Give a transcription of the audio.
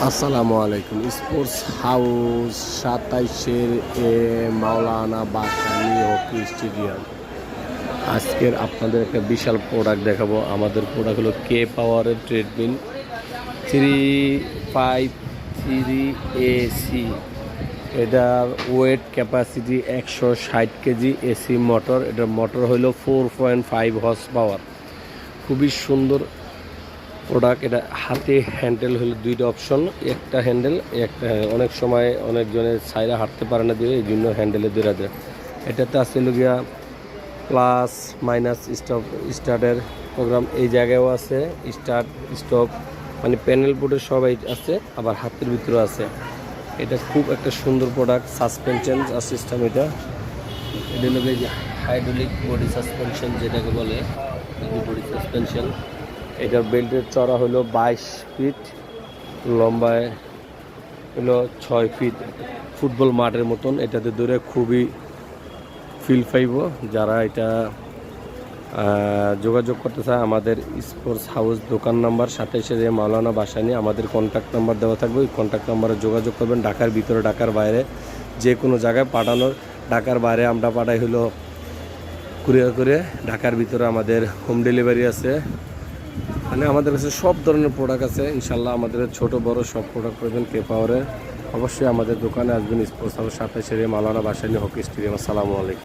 আসসালামু আলাইকুম। Sports house ২৭-এর মাওলানা Bhasani hockey stadium. আজকের আপনাদের একটা বিশাল প্রোডাক্ট দেখাবো। আমাদের প্রোডাক্ট হলো কে পাওয়ারের ট্রেডমিল 353AC। এটার wait capacity ১৬০ KG. AC motor, এটার মোটর হলো 4.5 হর্স পাওয়ার। খুবই সুন্দর প্রোডাক্ট। এটা হাতে হ্যান্ডেল হলো দুইটা অপশন, একটা হ্যান্ডেল অনেক সময় অনেকজনের ছাইরা হাঁটতে পারে না দিয়ে এই জন্য হ্যান্ডেলে ধরে দেয়। এটাতে আছে গিয়া প্লাস মাইনাস স্টার্টের প্রোগ্রাম এই জায়গায়ও আছে, স্টার্ট স্টপ মানে প্যানেল বোর্ডের সবাই আছে, আবার হাতের ভিতরেও আছে। এটা খুব একটা সুন্দর প্রোডাক্ট। সাসপেনশন সিস্টেম, এটা হলো হাইড্রোলিক বডি সাসপেনশন যেটাকে বলে, বডি সাসপেনশন। এটার বেল্টের চড়া হলো 22 ফিট, লম্বায় হলো 6 ফিট। ফুটবল মাঠের মতন। এটাতে দৌড়ে খুবই ফিল পাইব। যারা এটা যোগাযোগ করতে চায়, আমাদের স্পোর্টস হাউস দোকান নাম্বার ২৭ মাওলানা ভাসানী, আমাদের কন্ট্যাক্ট নাম্বার দেওয়া থাকবে। ওই কন্ট্যাক্ট নাম্বারে যোগাযোগ করবেন। ঢাকার ভিতরে, ঢাকার বাইরে যে কোনো জায়গায় পাঠানোর। ঢাকার বাইরে আমরা পাঠাই হলো কুরিয়ার করে। ঢাকার ভিতরে আমাদের হোম ডেলিভারি আছে। মানে আমাদের কাছে সব ধরনের প্রোডাক্ট আছে ইনশাল্লাহ। আমাদের ছোট বড় সব প্রোডাক্ট পাবেন কে পাওয়ারের। অবশ্যই আমাদের দোকানে আসবেন। স্পোর্টস হাউস ২৭ মাওলানা ভাসানী হকি স্টেডিয়াম। আসসালামু আলাইকুম।